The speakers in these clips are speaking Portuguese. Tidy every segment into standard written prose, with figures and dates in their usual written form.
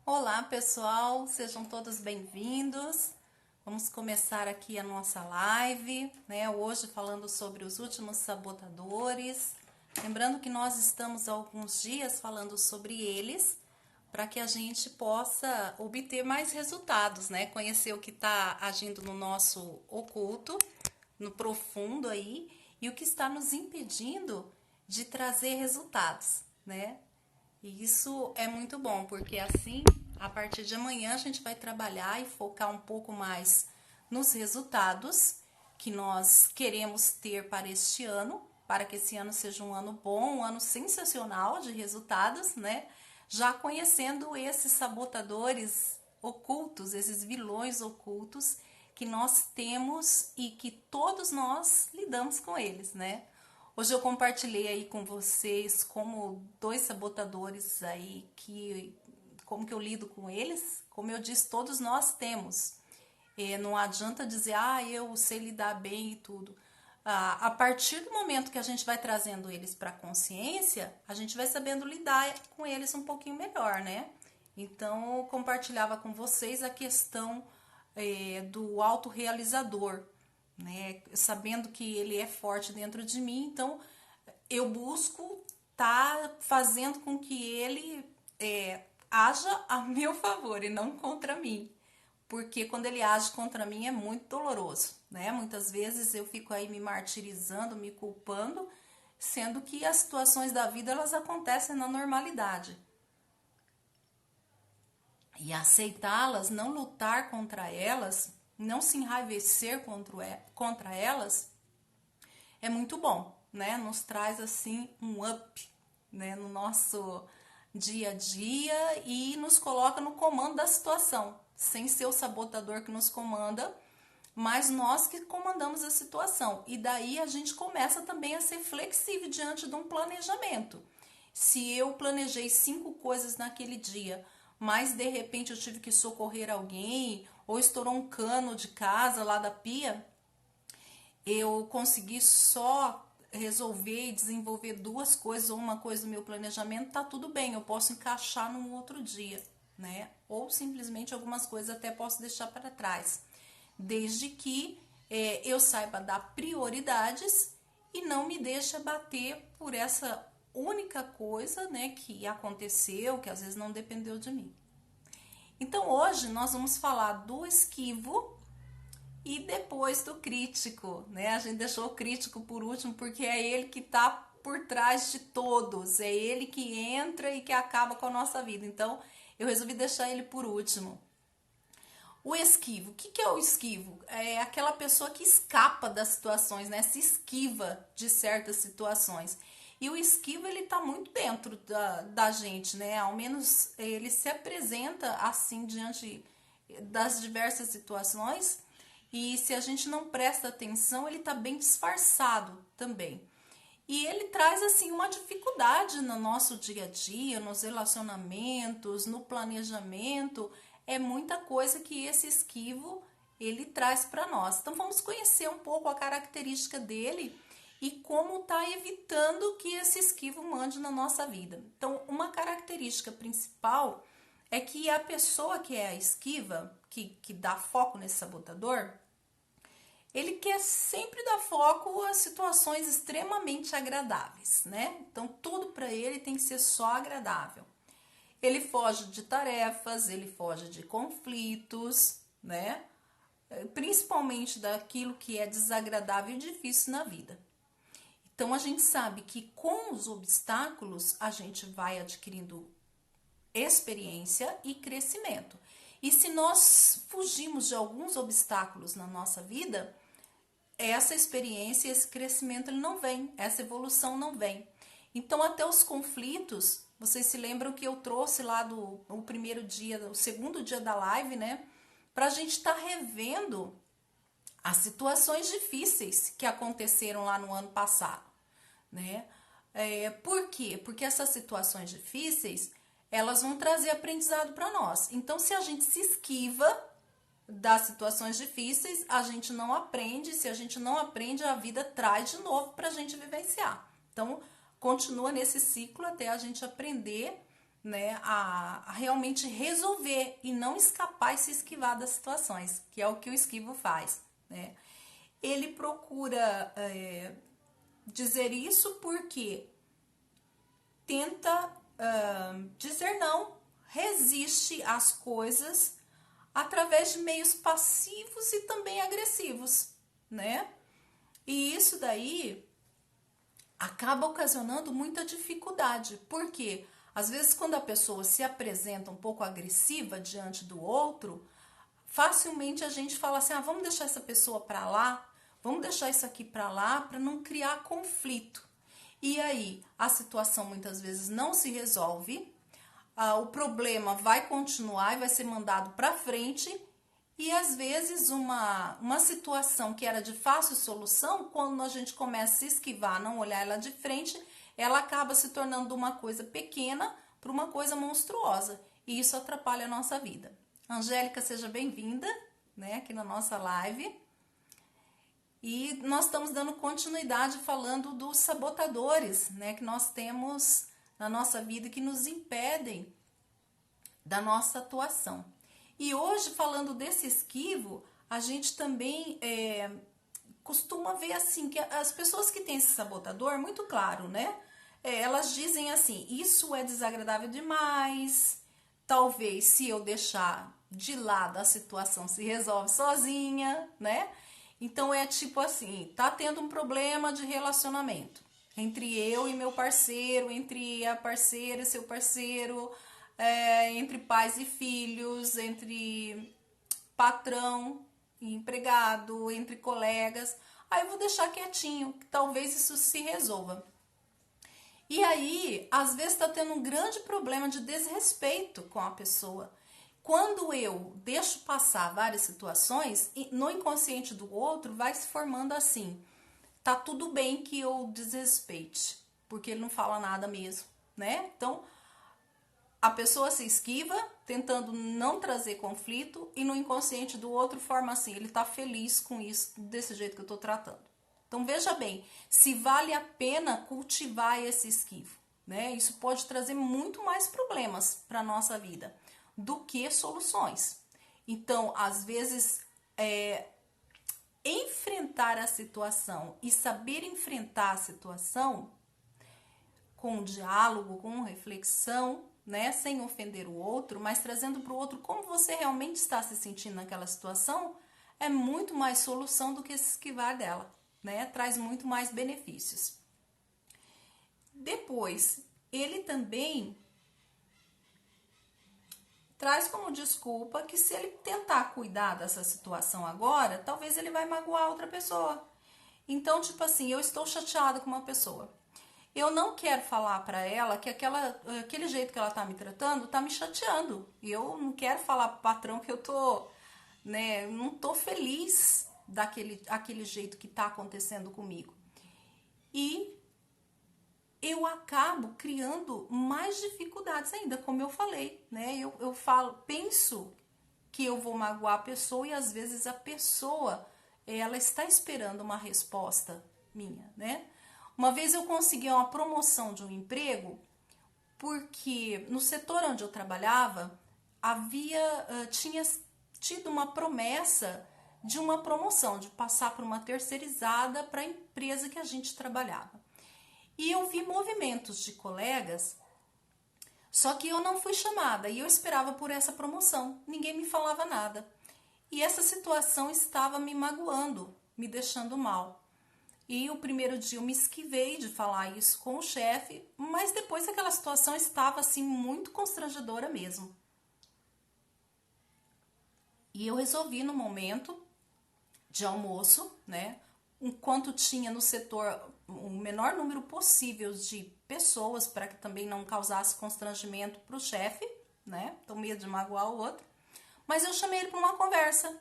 Olá, pessoal, sejam todos bem-vindos. Vamos começar aqui a nossa live, né? Hoje falando sobre os últimos sabotadores. Lembrando que nós estamos há alguns dias falando sobre eles, para que a gente possa obter mais resultados, né? Conhecer o que está agindo no nosso oculto, no profundo aí, e o que está nos impedindo de trazer resultados, né? E isso é muito bom, porque assim, a partir de amanhã, a gente vai trabalhar e focar um pouco mais nos resultados que nós queremos ter para este ano, para que esse ano seja um ano bom, um ano sensacional de resultados, né? Já conhecendo esses sabotadores ocultos, esses vilões ocultos que nós temos e que todos nós lidamos com eles, né? Hoje eu compartilhei aí com vocês como dois sabotadores aí como que eu lido com eles. Como eu disse, todos nós temos. Não adianta dizer, eu sei lidar bem e tudo. A partir do momento que a gente vai trazendo eles para a consciência, a gente vai sabendo lidar com eles um pouquinho melhor, né? Então, eu compartilhava com vocês a questão do autorrealizador, né? Sabendo que ele é forte dentro de mim, então eu busco estar fazendo com que ele haja a meu favor e não contra mim. Porque quando ele age contra mim é muito doloroso, né? Muitas vezes eu fico aí me martirizando, me culpando, sendo que as situações da vida elas acontecem na normalidade. E aceitá-las, não lutar contra elas, não se enraivecer contra elas, é muito bom, né? Nos traz assim um up, né, no nosso dia a dia e nos coloca no comando da situação, sem ser o sabotador que nos comanda, mas nós que comandamos a situação. E daí a gente começa também a ser flexível diante de um planejamento. Se eu planejei 5 coisas naquele dia, mas de repente eu tive que socorrer alguém ou estourou um cano de casa lá da pia, eu consegui só resolver e desenvolver 2 coisas ou uma coisa do meu planejamento, tá tudo bem, eu posso encaixar num outro dia, né? Ou simplesmente algumas coisas até posso deixar para trás, desde que eu saiba dar prioridades e não me deixe bater por essa única coisa, né, que aconteceu, que às vezes não dependeu de mim. Então hoje nós vamos falar do esquivo e depois do crítico, né? A gente deixou o crítico por último porque é ele que está por trás de todos, é ele que entra e que acaba com a nossa vida. Então eu resolvi deixar ele por último. O esquivo, o que é o esquivo? É aquela pessoa que escapa das situações, né? Se esquiva de certas situações. E o esquivo, ele tá muito dentro da gente, né? Ao menos ele se apresenta assim diante das diversas situações. E se a gente não presta atenção, ele tá bem disfarçado também. E ele traz assim uma dificuldade no nosso dia a dia, nos relacionamentos, no planejamento, é muita coisa que esse esquivo ele traz para nós. Então vamos conhecer um pouco a característica dele e como está evitando que esse esquivo mande na nossa vida. Então, uma característica principal é que a pessoa que é a esquiva, que dá foco nesse sabotador, ele quer sempre dar foco a situações extremamente agradáveis, né? Então, tudo para ele tem que ser só agradável. Ele foge de tarefas, ele foge de conflitos, né? Principalmente daquilo que é desagradável e difícil na vida. Então, a gente sabe que com os obstáculos, a gente vai adquirindo experiência e crescimento. E se nós fugimos de alguns obstáculos na nossa vida, essa experiência, esse crescimento ele não vem, essa evolução não vem. Então até os conflitos, vocês se lembram que eu trouxe lá do o primeiro dia, o segundo dia da live, né? Para a gente estar revendo as situações difíceis que aconteceram lá no ano passado, né? Por quê? Porque essas situações difíceis, elas vão trazer aprendizado para nós. Então se a gente se esquiva das situações difíceis, a gente não aprende. Se a gente não aprende, a vida traz de novo para a gente vivenciar. Então, continua nesse ciclo até a gente aprender, né, a realmente resolver e não escapar e se esquivar das situações, que é o que o esquivo faz, né? Ele procura dizer isso porque tenta dizer não, resiste às coisas através de meios passivos e também agressivos, né? E isso daí acaba ocasionando muita dificuldade, porque às vezes quando a pessoa se apresenta um pouco agressiva diante do outro, facilmente a gente fala assim: vamos deixar essa pessoa para lá, vamos deixar isso aqui para lá, para não criar conflito. E aí a situação muitas vezes não se resolve, o problema vai continuar e vai ser mandado para frente. E às vezes uma situação que era de fácil solução, quando a gente começa a se esquivar, não olhar ela de frente, ela acaba se tornando uma coisa pequena para uma coisa monstruosa. E isso atrapalha a nossa vida. Angélica, seja bem-vinda, né, aqui na nossa live. E nós estamos dando continuidade falando dos sabotadores, né, que nós temos na nossa vida que nos impedem da nossa atuação. E hoje, falando desse esquivo, a gente também costuma ver assim, que as pessoas que têm esse sabotador, muito claro, né? Elas dizem assim: isso é desagradável demais, talvez se eu deixar de lado a situação se resolve sozinha, né? Então é tipo assim, tá tendo um problema de relacionamento entre eu e meu parceiro, entre a parceira e seu parceiro, entre pais e filhos, entre patrão e empregado, entre colegas. Aí eu vou deixar quietinho, que talvez isso se resolva. E aí, às vezes está tendo um grande problema de desrespeito com a pessoa. Quando eu deixo passar várias situações, no inconsciente do outro vai se formando assim: tá tudo bem que eu desrespeite, porque ele não fala nada mesmo, né? Então, a pessoa se esquiva, tentando não trazer conflito, e no inconsciente do outro forma assim: ele tá feliz com isso, desse jeito que eu tô tratando. Então veja bem, se vale a pena cultivar esse esquivo, né? Isso pode trazer muito mais problemas para nossa vida do que soluções. Então, às vezes, enfrentar a situação e saber enfrentar a situação com diálogo, com reflexão, né, sem ofender o outro, mas trazendo para o outro como você realmente está se sentindo naquela situação, é muito mais solução do que se esquivar dela, né? Traz muito mais benefícios. Depois, ele também traz como desculpa que se ele tentar cuidar dessa situação agora, talvez ele vai magoar outra pessoa. Então, tipo assim, eu estou chateada com uma pessoa. Eu não quero falar para ela que aquele jeito que ela tá me tratando tá me chateando. E eu não quero falar pro patrão que eu tô, né, não tô feliz aquele jeito que tá acontecendo comigo. E eu acabo criando mais dificuldades ainda, como eu falei, né? Eu penso que eu vou magoar a pessoa e às vezes a pessoa, ela está esperando uma resposta minha, né? Uma vez eu consegui uma promoção de um emprego porque no setor onde eu trabalhava tinha tido uma promessa de uma promoção, de passar por uma terceirizada para a empresa que a gente trabalhava. E eu vi movimentos de colegas, só que eu não fui chamada e eu esperava por essa promoção. Ninguém me falava nada. E essa situação estava me magoando, me deixando mal. E o primeiro dia eu me esquivei de falar isso com o chefe, mas depois aquela situação estava assim muito constrangedora mesmo. E eu resolvi no momento de almoço, né, enquanto tinha no setor o menor número possível de pessoas para que também não causasse constrangimento para o chefe, né, tô medo de magoar o outro, mas eu chamei ele para uma conversa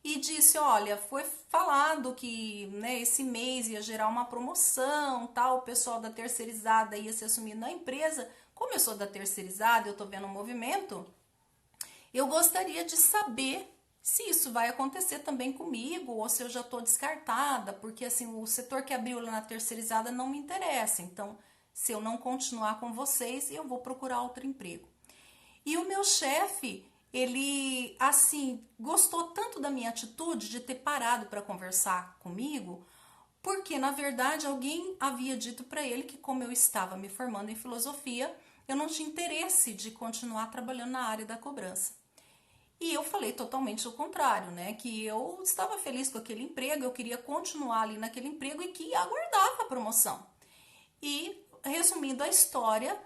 e disse: olha, foi falado que, né, esse mês ia gerar uma promoção, tal, o pessoal da terceirizada ia se assumir na empresa. Como eu sou da terceirizada, eu tô vendo um movimento, eu gostaria de saber se isso vai acontecer também comigo ou se eu já tô descartada, porque assim, o setor que abriu lá na terceirizada não me interessa. Então, Se eu não continuar com vocês, eu vou procurar outro emprego. E o meu chefe, ele, assim, gostou tanto da minha atitude de ter parado para conversar comigo, porque, na verdade, alguém havia dito para ele que, como eu estava me formando em filosofia, eu não tinha interesse de continuar trabalhando na área da cobrança. E eu falei totalmente o contrário, né? Que eu estava feliz com aquele emprego, eu queria continuar ali naquele emprego e que aguardava a promoção. E, resumindo a história,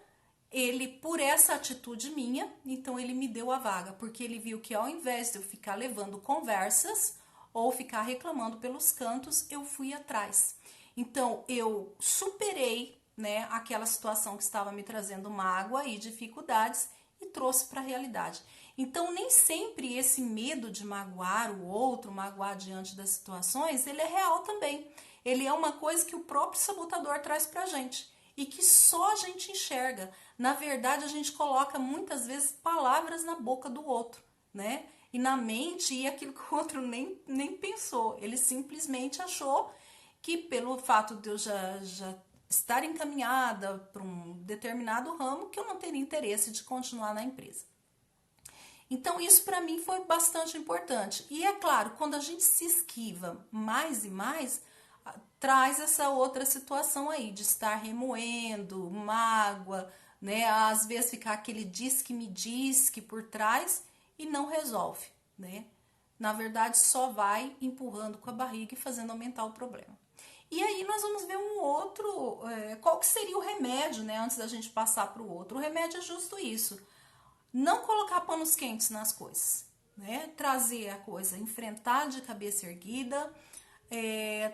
ele, por essa atitude minha, então ele me deu a vaga, porque ele viu que ao invés de eu ficar levando conversas ou ficar reclamando pelos cantos, eu fui atrás. Então, eu superei, né, aquela situação que estava me trazendo mágoa e dificuldades e trouxe para a realidade. Então, nem sempre esse medo de magoar o outro, magoar diante das situações, ele é real também. Ele é uma coisa que o próprio sabotador traz pra gente e que só a gente enxerga. Na verdade, a gente coloca muitas vezes palavras na boca do outro, né? E na mente, e aquilo que o outro nem pensou. Ele simplesmente achou que pelo fato de eu já estar encaminhada para um determinado ramo, que eu não teria interesse de continuar na empresa. Então, isso para mim foi bastante importante. E é claro, quando a gente se esquiva mais e mais, traz essa outra situação aí de estar remoendo, mágoa, né? Às vezes ficar aquele diz que me diz que por trás e não resolve, né? Na verdade, só vai empurrando com a barriga e fazendo aumentar o problema. E aí nós vamos ver um outro, qual que seria o remédio, né? Antes da gente passar para o outro. O remédio é justo isso. Não colocar panos quentes nas coisas, né? Trazer a coisa, enfrentar de cabeça erguida,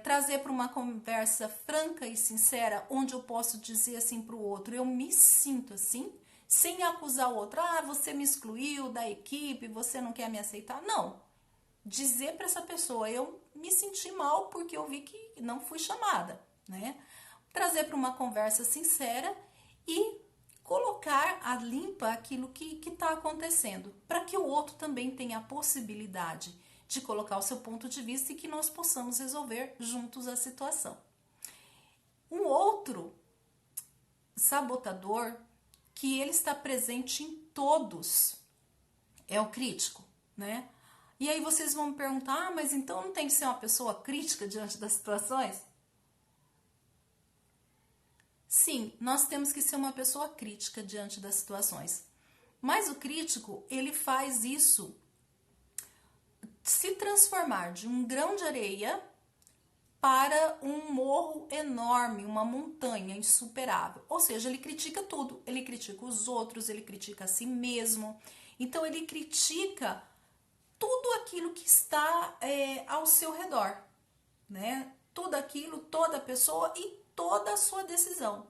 trazer para uma conversa franca e sincera, onde eu posso dizer assim para o outro, eu me sinto assim, sem acusar o outro, você me excluiu da equipe, você não quer me aceitar. Não. Dizer para essa pessoa, eu me senti mal porque eu vi que não fui chamada, né? Trazer para uma conversa sincera e colocar a limpa aquilo que está acontecendo, para que o outro também tenha a possibilidade de colocar o seu ponto de vista e que nós possamos resolver juntos a situação. Um outro sabotador que ele está presente em todos é o crítico, né? E aí vocês vão me perguntar, mas então não tem que ser uma pessoa crítica diante das situações? Sim, nós temos que ser uma pessoa crítica diante das situações. Mas o crítico, ele faz isso se transformar de um grão de areia para um morro enorme, uma montanha insuperável. Ou seja, ele critica tudo. Ele critica os outros, ele critica a si mesmo. Então, ele critica tudo aquilo que está ao seu redor, né? Tudo aquilo, toda pessoa e toda a sua decisão.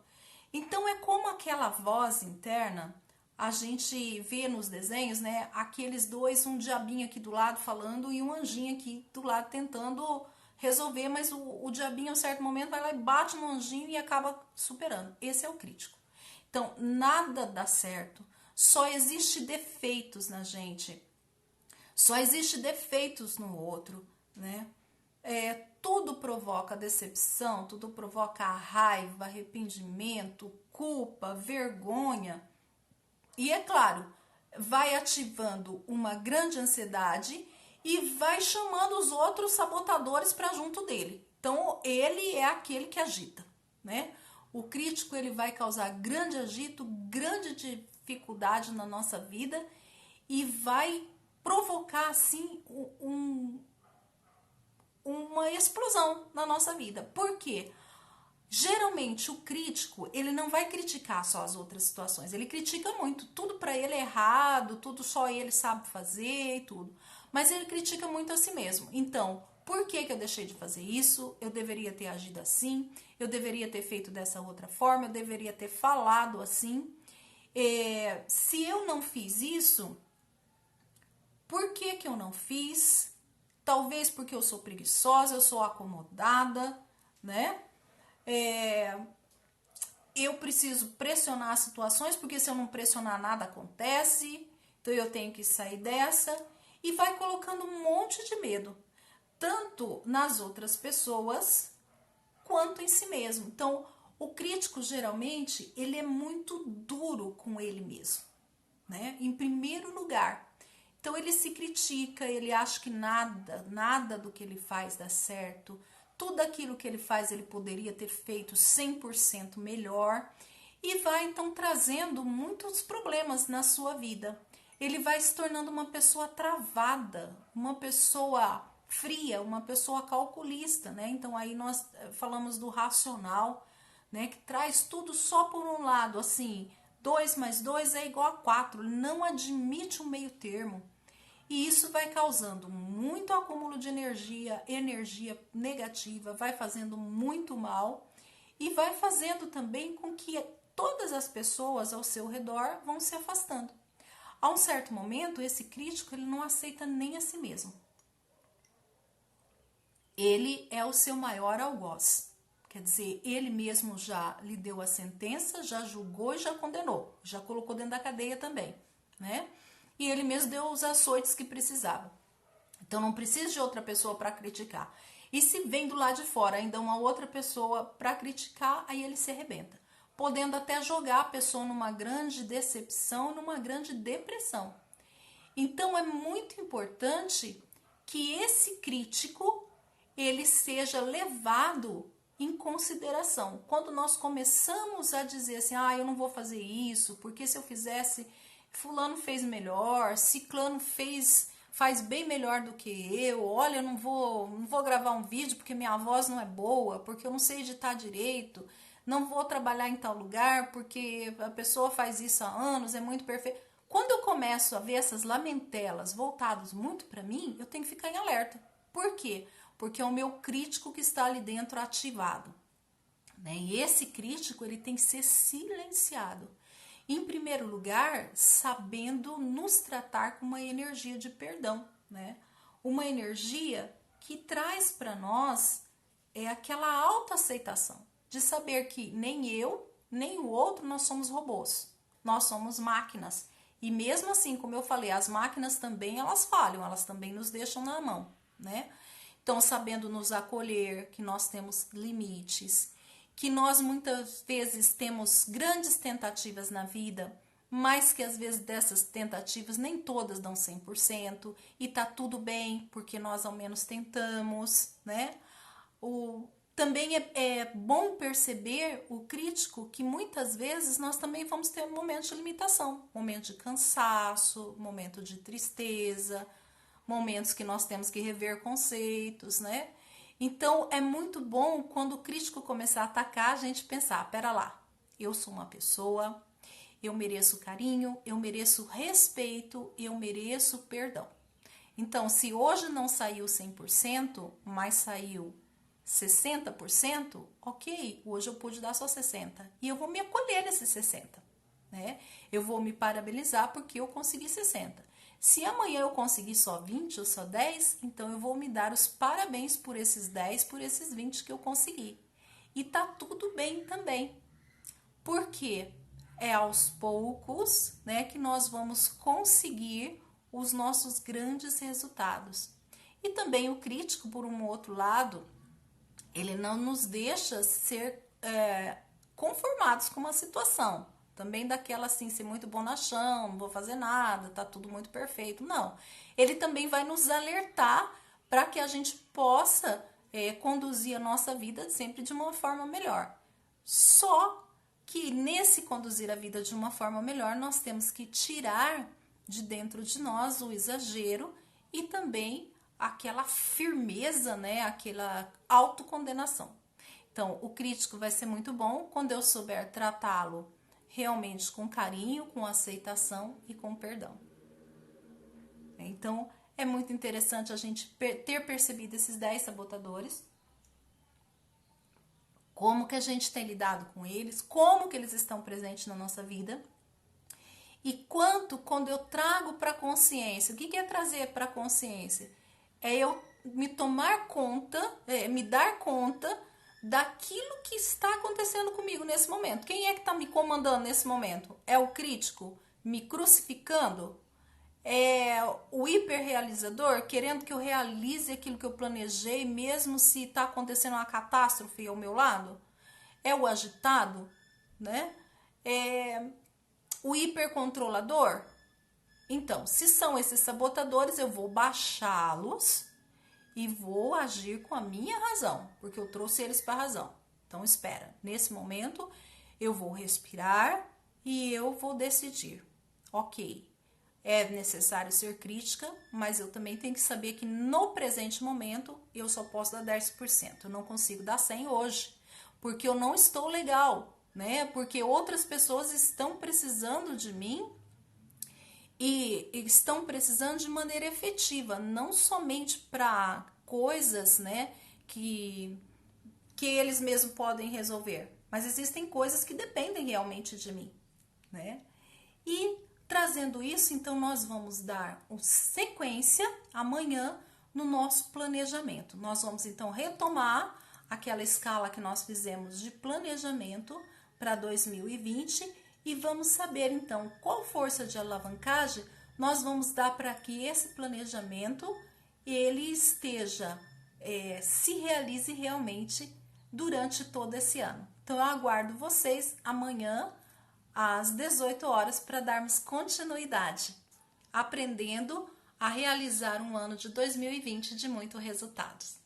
Então, é como aquela voz interna, a gente vê nos desenhos, né? Aqueles dois, um diabinho aqui do lado falando e um anjinho aqui do lado tentando resolver, mas o diabinho, em um certo momento, vai lá e bate no anjinho e acaba superando. Esse é o crítico. Então, nada dá certo. Só existe defeitos na gente. Só existe defeitos no outro, né? Tudo provoca decepção, tudo provoca raiva, arrependimento, culpa, vergonha. E é claro, vai ativando uma grande ansiedade e vai chamando os outros sabotadores para junto dele. Então, ele é aquele que agita, né? O crítico, ele vai causar grande agito, grande dificuldade na nossa vida e vai provocar, assim, uma explosão na nossa vida. Por quê? Geralmente, o crítico, ele não vai criticar só as outras situações. Ele critica muito. Tudo para ele é errado, tudo só ele sabe fazer e tudo. Mas ele critica muito a si mesmo. Então, por que eu deixei de fazer isso? Eu deveria ter agido assim. Eu deveria ter feito dessa outra forma. Eu deveria ter falado assim. Se eu não fiz isso, por que eu não fiz? Talvez porque eu sou preguiçosa, eu sou acomodada, né? Eu preciso pressionar as situações, porque se eu não pressionar nada acontece, então eu tenho que sair dessa, e vai colocando um monte de medo, tanto nas outras pessoas, quanto em si mesmo. Então, O crítico, geralmente, ele é muito duro com ele mesmo, né? Em primeiro lugar. Então, ele se critica, ele acha que nada do que ele faz dá certo. Tudo aquilo que ele faz, ele poderia ter feito 100% melhor. E vai, então, trazendo muitos problemas na sua vida. Ele vai se tornando uma pessoa travada, uma pessoa fria, uma pessoa calculista, né? Então, aí nós falamos do racional, né? Que traz tudo só por um lado, assim, 2 mais 2 é igual a 4, não admite um meio termo. E isso vai causando muito acúmulo de energia, energia negativa, vai fazendo muito mal e vai fazendo também com que todas as pessoas ao seu redor vão se afastando. A um certo momento, esse crítico ele não aceita nem a si mesmo. Ele é o seu maior algoz. Quer dizer, ele mesmo já lhe deu a sentença, já julgou e já condenou. Já colocou dentro da cadeia também, né? E ele mesmo deu os açoites que precisava. Então não precisa de outra pessoa para criticar. E se vem do lado de fora ainda uma outra pessoa para criticar, aí ele se arrebenta. Podendo até jogar a pessoa numa grande decepção, numa grande depressão. Então é muito importante que esse crítico ele seja levado em consideração. Quando nós começamos a dizer assim, eu não vou fazer isso, porque se eu fizesse, fulano fez melhor, ciclano faz bem melhor do que eu, olha, eu não vou gravar um vídeo porque minha voz não é boa, porque eu não sei editar direito, não vou trabalhar em tal lugar porque a pessoa faz isso há anos, é muito perfeito. Quando eu começo a ver essas lamentelas voltadas muito para mim, eu tenho que ficar em alerta. Por quê? Porque é o meu crítico que está ali dentro ativado, né? E esse crítico ele tem que ser silenciado. Em primeiro lugar, sabendo nos tratar com uma energia de perdão, né? Uma energia que traz para nós aquela autoaceitação de saber que nem eu, nem o outro nós somos robôs, nós somos máquinas. E mesmo assim, como eu falei, as máquinas também elas falham, elas também nos deixam na mão, né? Então, sabendo nos acolher, que nós temos limites, que nós muitas vezes temos grandes tentativas na vida, mas que às vezes dessas tentativas nem todas dão 100% e tá tudo bem, porque nós ao menos tentamos, né? Também é bom perceber o crítico que muitas vezes nós também vamos ter momentos de limitação, momento de cansaço, momento de tristeza, momentos que nós temos que rever conceitos, né? Então, é muito bom quando o crítico começar a atacar, a gente pensar, pera lá, eu sou uma pessoa, eu mereço carinho, eu mereço respeito, eu mereço perdão. Então, se hoje não saiu 100%, mas saiu 60%, ok, hoje eu pude dar só 60%. E eu vou me acolher nesses 60%, né? Eu vou me parabenizar porque eu consegui 60%. Se amanhã eu conseguir só 20 ou só 10, então eu vou me dar os parabéns por esses 10, por esses 20 que eu consegui. E tá tudo bem também. Porque é aos poucos, né, que nós vamos conseguir os nossos grandes resultados. E também o crítico, por um outro lado, ele não nos deixa ser conformados com uma situação. Também daquela assim, ser muito bom na chão, não vou fazer nada, tá tudo muito perfeito. Não. Ele também vai nos alertar para que a gente possa conduzir a nossa vida sempre de uma forma melhor. Só que nesse conduzir a vida de uma forma melhor, nós temos que tirar de dentro de nós o exagero e também aquela firmeza, né? Aquela autocondenação. Então, o crítico vai ser muito bom quando eu souber tratá-lo realmente com carinho, com aceitação e com perdão. Então, é muito interessante a gente ter percebido esses 10 sabotadores, como que a gente tem lidado com eles, como que eles estão presentes na nossa vida e quando eu trago para a consciência. O que é trazer para a consciência? É eu me tomar conta, me dar conta daquilo que está acontecendo comigo nesse momento. Quem é que está me comandando nesse momento? É o crítico me crucificando? É o hiperrealizador querendo que eu realize aquilo que eu planejei, mesmo se está acontecendo uma catástrofe ao meu lado? É o agitado, né? É o hipercontrolador? Então, se são esses sabotadores, eu vou baixá-los e vou agir com a minha razão, porque eu trouxe eles para a razão. Então, espera, nesse momento eu vou respirar e eu vou decidir. Ok, é necessário ser crítica, mas eu também tenho que saber que no presente momento eu só posso dar 10%. Eu não consigo dar 100% hoje, porque eu não estou legal, né? Porque outras pessoas estão precisando de mim e estão precisando de maneira efetiva, não somente para coisas, né, que eles mesmos podem resolver, mas existem coisas que dependem realmente de mim, né? E trazendo isso, então nós vamos dar sequência amanhã no nosso planejamento. Nós vamos então retomar aquela escala que nós fizemos de planejamento para 2020 e vamos saber então qual força de alavancagem nós vamos dar para que esse planejamento ele esteja, se realize realmente durante todo esse ano. Então eu aguardo vocês amanhã às 18 horas para darmos continuidade, aprendendo a realizar um ano de 2020 de muitos resultados.